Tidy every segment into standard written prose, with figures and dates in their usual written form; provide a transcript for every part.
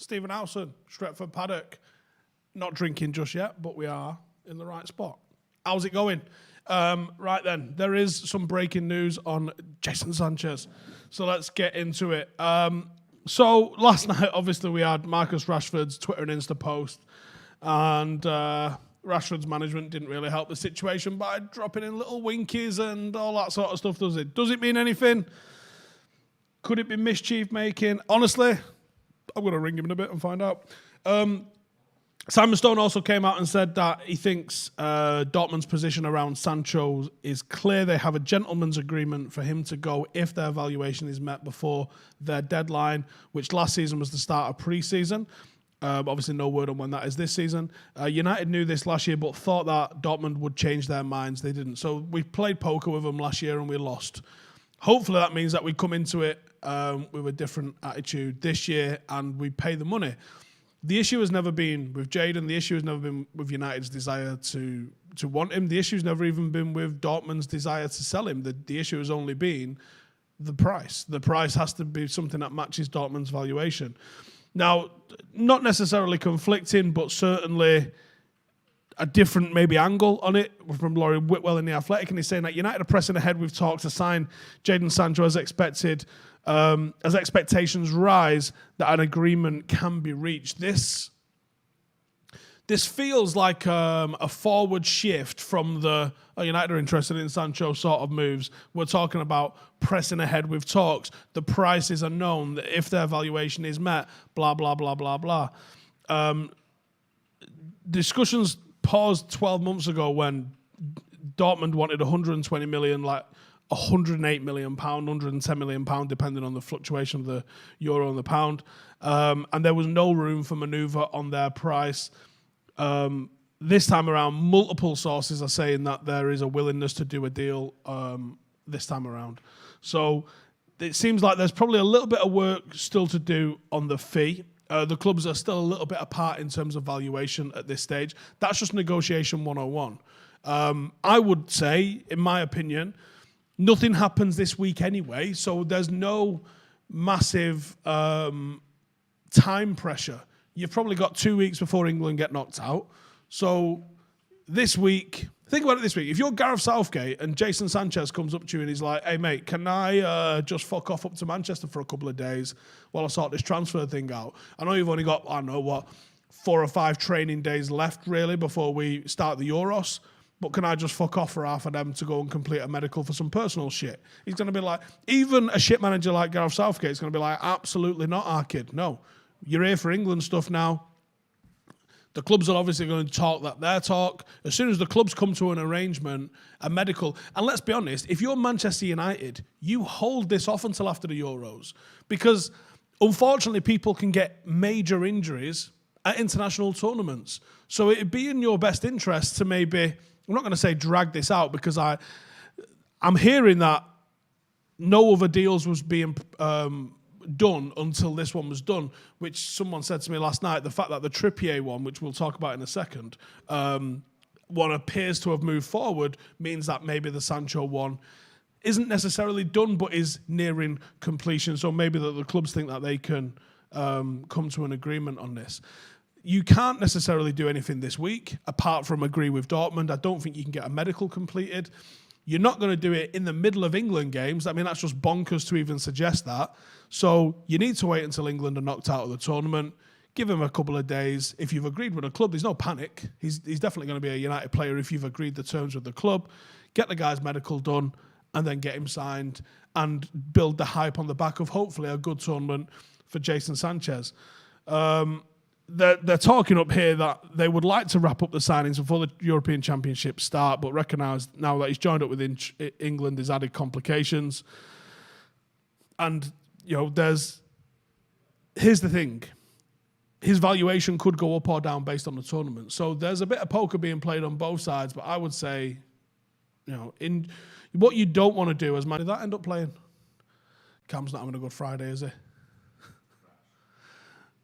Stephen Howson, Stretford, Paddock. Not drinking just yet, but we are in the right spot. How's it going? Right then, there is some breaking news on Jadon Sancho. So let's get into it. So last night, obviously, we had Marcus Rashford's Twitter and Insta post, and Rashford's management didn't really help the situation by dropping in little winkies and all that sort of stuff, does it? Does it mean anything? Could it be mischief making? Honestly, I'm going to ring him in a bit and find out. Simon Stone also came out and said that he thinks Dortmund's position around Sancho is clear. They have a gentleman's agreement for him to go if their valuation is met before their deadline, which last season was the start of pre-season. Obviously, no word on when that is this season. United knew this last year, but thought that Dortmund would change their minds. They didn't. So we played poker with them last year and we lost. Hopefully, that means that we come into it with a different attitude this year and we pay the money. The issue has never been with Jadon. The issue has never been with United's desire to want him. The issue has never even been with Dortmund's desire to sell him. The issue has only been the price. The price has to be something that matches Dortmund's valuation. Now, not necessarily conflicting, but certainly a different maybe angle on it from Laurie Whitwell in The Athletic, and he's saying that United are pressing ahead with talks to sign Jadon Sancho as expected. As expectations rise, that an agreement can be reached. This feels like a forward shift from the United are interested in Sancho sort of moves. We're talking about pressing ahead with talks. The prices are known. That if their valuation is met, blah, blah, blah, blah, blah. Discussions paused 12 months ago when Dortmund wanted 120 million, like 108 million pound, 110 million pound, depending on the fluctuation of the euro and the pound. And there was no room for manoeuvre on their price. This time around, multiple sources are saying that there is a willingness to do a deal this time around. So it seems like there's probably a little bit of work still to do on the fee. The clubs are still a little bit apart in terms of valuation at this stage. That's just negotiation 101. I would say, in my opinion, nothing happens this week anyway, so there's no massive time pressure. You've probably got 2 weeks before England get knocked out. So this week, think about it this week. If you're Gareth Southgate and Jadon Sancho comes up to you and he's like, hey, mate, can I just fuck off up to Manchester for a couple of days while I sort this transfer thing out? I know you've only got, 4 or 5 training days left, really, before we start the Euros. But can I just fuck off for half of them to go and complete a medical for some personal shit? He's going to be like, even a shit manager like Gareth Southgate is going to be like, absolutely not, our kid. No, you're here for England stuff now. The clubs are obviously going to talk their talk. As soon as the clubs come to an arrangement, a medical, and let's be honest, if you're Manchester United, you hold this off until after the Euros. Because unfortunately, people can get major injuries at international tournaments. So it'd be in your best interest to maybe, I'm not going to say drag this out, because I'm hearing that no other deals was being done until this one was done, which someone said to me last night. The fact that the Trippier one, which we'll talk about in a second, one appears to have moved forward means that maybe the Sancho one isn't necessarily done but is nearing completion. So maybe that the clubs think that they can come to an agreement on this. You can't necessarily do anything this week apart from agree with Dortmund. I don't think you can get a medical completed. You're not going to do it in the middle of England games. I mean, that's just bonkers to even suggest that. So you need to wait until England are knocked out of the tournament. Give him a couple of days. If you've agreed with a club, there's no panic. He's definitely going to be a United player if you've agreed the terms with the club. Get the guy's medical done and then get him signed and build the hype on the back of hopefully a good tournament for Jadon Sancho. They're talking up here that they would like to wrap up the signings before the European Championship start, but recognise now that he's joined up with England, there's added complications. And, here's the thing. His valuation could go up or down based on the tournament. So there's a bit of poker being played on both sides, but I would say, in what you don't want to do as man, did that end up playing? Cam's not having a good Friday, is he?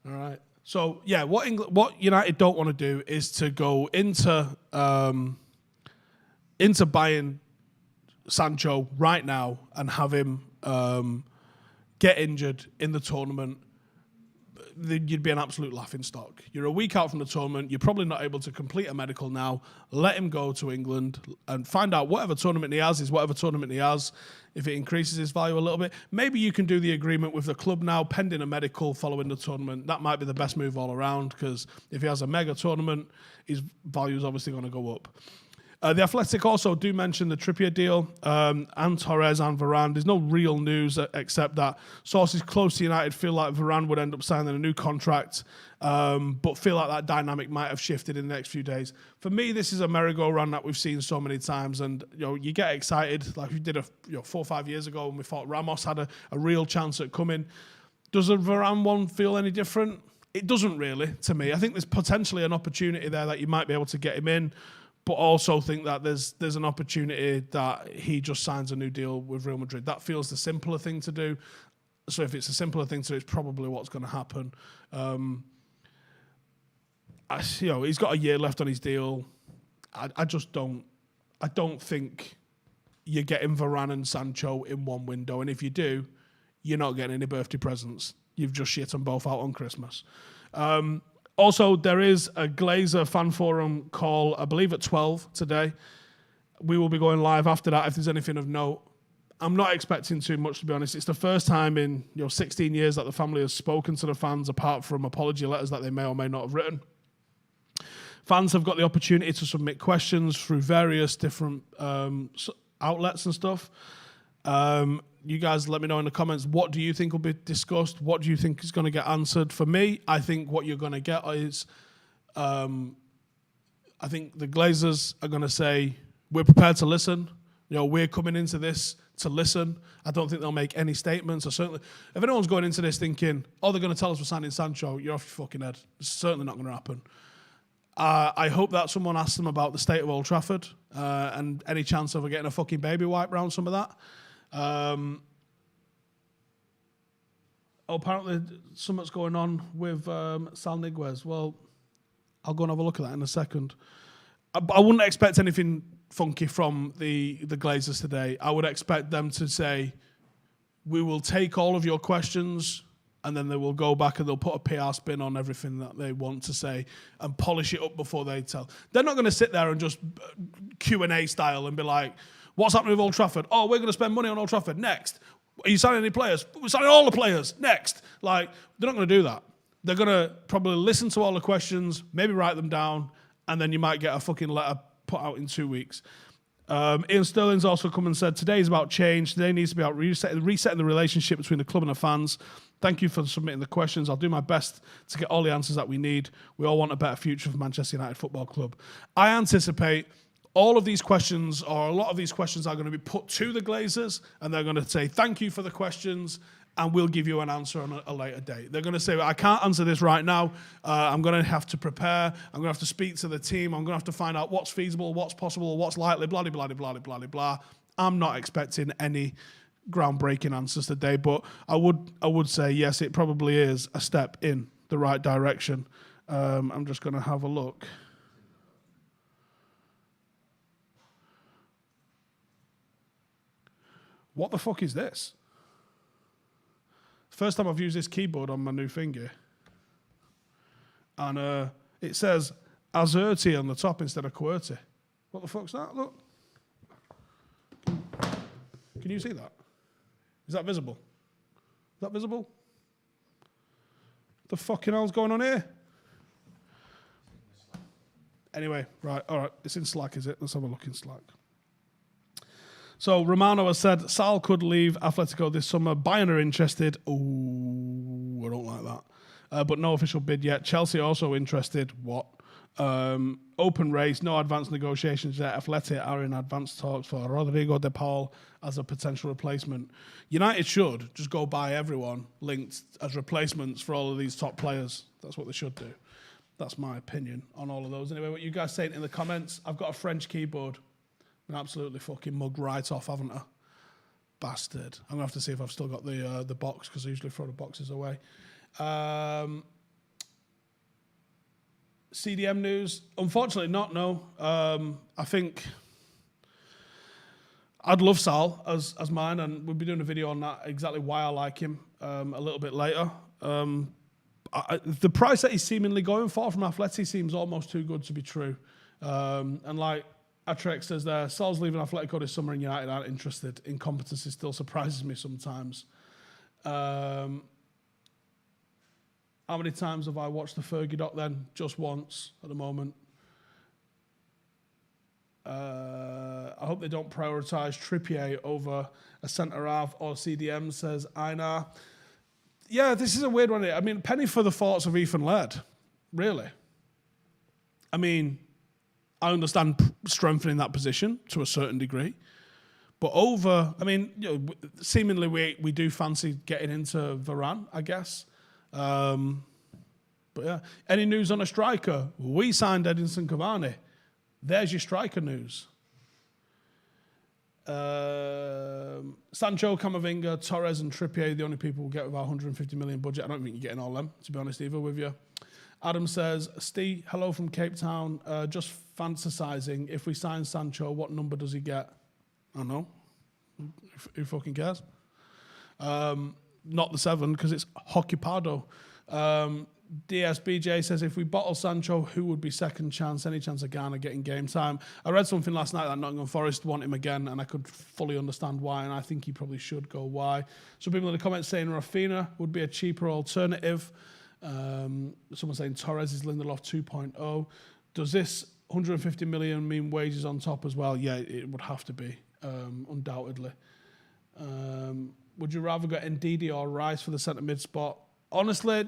All right. So yeah, what United don't want to do is to go into buying Sancho right now and have him get injured in the tournament, you'd be an absolute laughingstock. You're a week out from the tournament. You're probably not able to complete a medical now. Let him go to England and find out whatever tournament he has is whatever tournament he has. If it increases his value a little bit, maybe you can do the agreement with the club now, pending a medical following the tournament. That might be the best move all around, because if he has a mega tournament, his value is obviously going to go up. The Athletic also do mention the Trippier deal, and Torres and Varane. There's no real news except that sources close to United feel like Varane would end up signing a new contract, but feel like that dynamic might have shifted in the next few days. For me, this is a merry-go-round that we've seen so many times, and you get excited like we did 4 or 5 years ago when we thought Ramos had a real chance at coming. Does the Varane one feel any different? It doesn't really, to me. I think there's potentially an opportunity there that you might be able to get him in, but also think that there's an opportunity that he just signs a new deal with Real Madrid. That feels the simpler thing to do. So if it's a simpler thing to do, it's probably what's going to happen. He's got a year left on his deal. I don't think you're getting Varane and Sancho in one window. And if you do, you're not getting any birthday presents. You've just shit them both out on Christmas. Also, there is a Glazer fan forum call, I believe, at 12 today. We will be going live after that if there's anything of note. I'm not expecting too much, to be honest. It's the first time in 16 years that the family has spoken to the fans, apart from apology letters that they may or may not have written. Fans have got the opportunity to submit questions through various different outlets and stuff. You guys let me know in the comments, what do you think will be discussed? What do you think is going to get answered? For me, I think what you're going to get is, I think the Glazers are going to say, we're prepared to listen. We're coming into this to listen. I don't think they'll make any statements. Or certainly, if anyone's going into this thinking, they're going to tell us we're signing Sancho, you're off your fucking head. It's certainly not going to happen. I hope that someone asks them about the state of Old Trafford and any chance of getting a fucking baby wipe around some of that. Apparently something's going on with Saul Niguez. Well, I'll go and have a look at that in a second. I wouldn't expect anything funky from the Glazers today. I would expect them to say, we will take all of your questions, and then they will go back and they'll put a PR spin on everything that they want to say and polish it up before they tell. They're not going to sit there and just Q&A style and be like, what's happening with Old Trafford? Oh, we're going to spend money on Old Trafford. Next. Are you signing any players? We're signing all the players. Next. They're not going to do that. They're going to probably listen to all the questions, maybe write them down, and then you might get a fucking letter put out in 2 weeks. Ian Sterling's also come and said, today is about change. Today needs to be about resetting the relationship between the club and the fans. Thank you for submitting the questions. I'll do my best to get all the answers that we need. We all want a better future for Manchester United Football Club. I anticipate all of these questions, or a lot of these questions, are going to be put to the Glazers, and they're going to say, thank you for the questions, and we'll give you an answer on a later date. They're going to say, well, I can't answer this right now. I'm going to have to prepare. I'm going to have to speak to the team. I'm going to have to find out what's feasible, what's possible, what's likely, blah, blah, blah, blah, blah, blah, blah. I'm not expecting any groundbreaking answers today, but I would say, yes, it probably is a step in the right direction. I'm just going to have a look. What the fuck is this? First time I've used this keyboard on my new finger. And it says Azerty on the top instead of QWERTY. What the fuck's that? Look. Can you see that? Is that visible? Is that visible? The fucking hell's going on here? Anyway, right, all right. It's in Slack, is it? Let's have a look in Slack. So Romano has said Sal could leave Atletico this summer. Bayern are interested. Ooh, I don't like that. But no official bid yet. Chelsea also interested. What? Open race, no advanced negotiations yet. Athletic are in advanced talks for Rodrigo de Paul as a potential replacement. United should just go buy everyone linked as replacements for all of these top players. That's what they should do. That's my opinion on all of those. Anyway, what you guys saying in the comments? I've got a French keyboard. I'm absolutely fucking mugged right off, haven't I? Bastard. I'm going to have to see if I've still got the box, because I usually throw the boxes away. CDM news? Unfortunately not, no. I think I'd love Sal as mine, and we'll be doing a video on that, exactly why I like him, a little bit later. the price that he's seemingly going for from Atleti seems almost too good to be true. And like Atrex says there, Saul's leaving Atletico this summer and United aren't interested. Incompetency still surprises me sometimes. How many times have I watched the Fergie doc then? Just once at the moment. I hope they don't prioritise Trippier over a centre-half or CDM, says Einar. Yeah, this is a weird one. I mean, penny for the thoughts of Ethan Laird, really. I mean, I understand strengthening that position to a certain degree. But seemingly we do fancy getting into Varane, I guess. But yeah, any news on a striker? We signed Edinson Cavani. There's your striker news. Sancho, Camavinga, Torres and Trippier, the only people we'll get with our 150 million budget. I don't think you're getting all them, to be honest, either with you. Adam says, Steve, hello from Cape Town. Just fantasising. If we sign Sancho, what number does he get? I don't know. Who fucking cares? Not the 7, because it's Hockey-Pardo. DSBJ says, if we bottle Sancho, who would be second chance? Any chance of Ghana getting game time? I read something last night that Nottingham Forest want him again, and I could fully understand why, and I think he probably should go why. Some people in the comments saying Rafinha would be a cheaper alternative. Someone saying Torres is Lindelof 2.0. Does this 150 million mean wages on top as well? Yeah, it would have to be, undoubtedly. Would you rather get Ndidi or Rice for the centre mid spot? Honestly,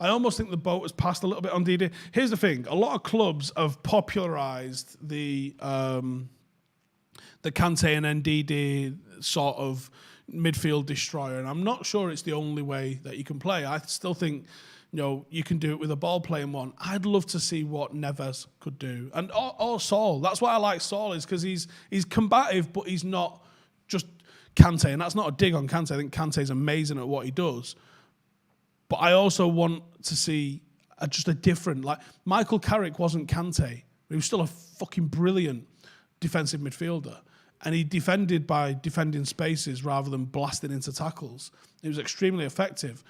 I almost think the boat has passed a little bit on Ndidi. Here's the thing: a lot of clubs have popularised the Kante and Ndidi sort of midfield destroyer, and I'm not sure it's the only way that you can play. I still think, you can do it with a ball playing one. I'd love to see what Neves could do, and or Saul. That's why I like Saul, is because he's combative, but he's not just Kante, and that's not a dig on Kante. I think Kante's amazing at what he does. But I also want to see just a different, like Michael Carrick wasn't Kante. He was still a fucking brilliant defensive midfielder. And he defended by defending spaces rather than blasting into tackles. He was extremely effective.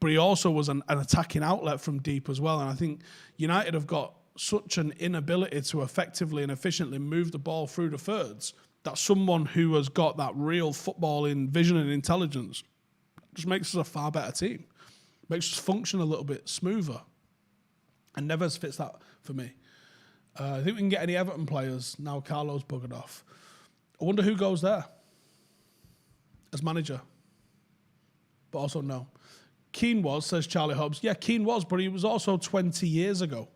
But he also was an attacking outlet from deep as well. And I think United have got such an inability to effectively and efficiently move the ball through the thirds that someone who has got that real footballing vision and intelligence just makes us a far better team. Makes us function a little bit smoother. And Neves fits that for me. I think we can get any Everton players now Carlo's buggered off. I wonder who goes there as manager. But also no. Keane was, says Charlie Hobbs. Yeah, Keane was, but he was also 20 years ago.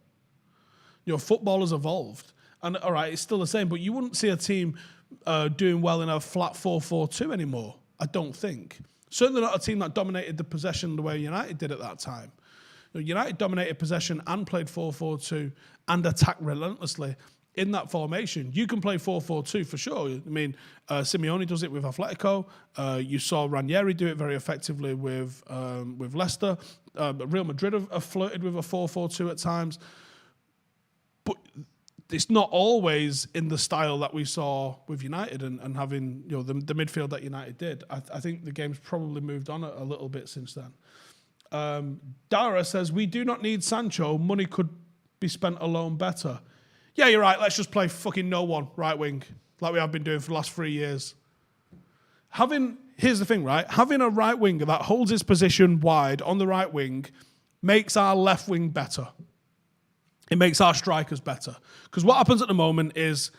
Football has evolved. And all right, it's still the same, but you wouldn't see a team doing well in a flat 4-4-2 anymore, I don't think. Certainly not a team that dominated the possession the way United did at that time. United dominated possession and played 4-4-2 and attacked relentlessly in that formation. You can play 4-4-2 for sure. I mean, Simeone does it with Atletico. You saw Ranieri do it very effectively with Leicester. Real Madrid have flirted with a 4-4-2 at times. But it's not always in the style that we saw with United and having the midfield that United did. I think the game's probably moved on a little bit since then. Dara says, we do not need Sancho. Money could be spent alone better. Yeah, you're right. Let's just play fucking no one right wing like we have been doing for the last 3 years. Here's the thing, right? Having a right winger that holds his position wide on the right wing makes our left wing better. It makes our strikers better. Because what happens at the moment is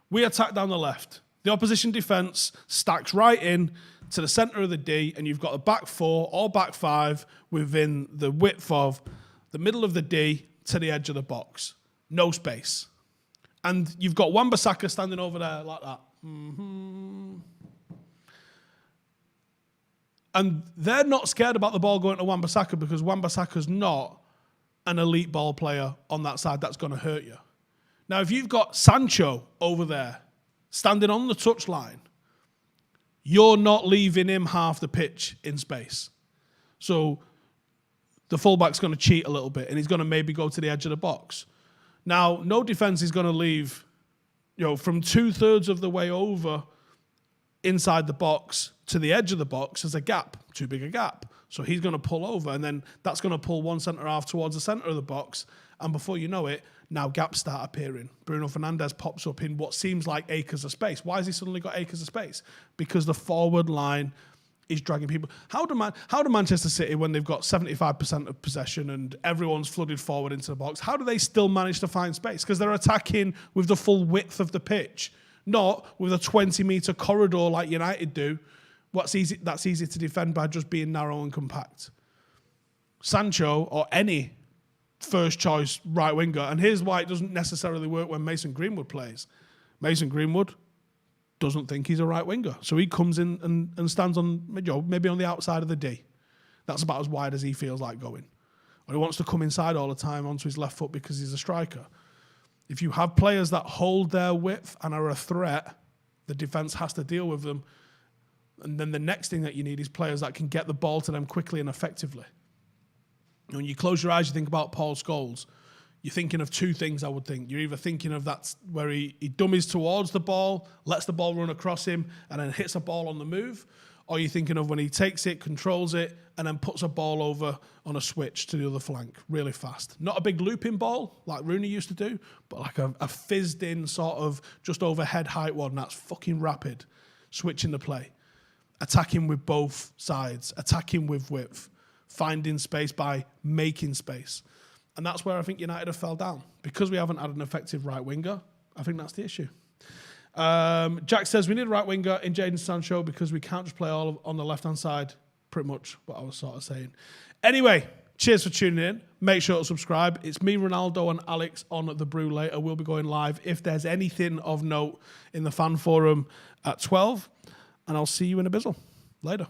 we attack down the left. The opposition defence stacks right in to the centre of the D, and you've got a back 4 or back 5 within the width of the middle of the D to the edge of the box. No space. And you've got Wan-Bissaka standing over there like that. Mm-hmm. And they're not scared about the ball going to Wan-Bissaka because Wan-Bissaka's not an elite ball player on that side that's going to hurt you. Now, if you've got Sancho over there standing on the touchline, you're not leaving him half the pitch in space. So the fullback's going to cheat a little bit and he's going to maybe go to the edge of the box. Now, no defence is going to leave, from 2/3 of the way over inside the box to the edge of the box as a gap, too big a gap. So he's going to pull over, and then that's going to pull one centre-half towards the centre of the box. And before you know it, now gaps start appearing. Bruno Fernandes pops up in what seems like acres of space. Why has he suddenly got acres of space? Because the forward line is dragging people. How do Manchester City, when they've got 75% of possession and everyone's flooded forward into the box, how do they still manage to find space? Because they're attacking with the full width of the pitch, not with a 20-metre corridor like United do. That's easy to defend by just being narrow and compact. Sancho, or any first choice right winger, and here's why it doesn't necessarily work when Mason Greenwood plays. Mason Greenwood doesn't think he's a right winger, so he comes in and stands on, maybe on the outside of the D. That's about as wide as he feels like going. Or he wants to come inside all the time onto his left foot because he's a striker. If you have players that hold their width and are a threat, the defence has to deal with them. And then the next thing that you need is players that can get the ball to them quickly and effectively. When you close your eyes, you think about Paul Scholes, you're thinking of two things, I would think. You're either thinking of that's where he dummies towards the ball, lets the ball run across him, and then hits a ball on the move, or you're thinking of when he takes it, controls it, and then puts a ball over on a switch to the other flank really fast. Not a big looping ball like Rooney used to do, but like a fizzed-in sort of just over head height one that's fucking rapid, switching the play. Attacking with both sides, attacking with width, finding space by making space. And that's where I think United have fell down. Because we haven't had an effective right winger, I think that's the issue. Jack says, we need a right winger in Jadon Sancho because we can't just play all on the left-hand side. Pretty much what I was sort of saying. Anyway, cheers for tuning in. Make sure to subscribe. It's me, Ronaldo, and Alex on The Brew later. We'll be going live if there's anything of note in the fan forum at 12. And I'll see you in a bizzle. Later.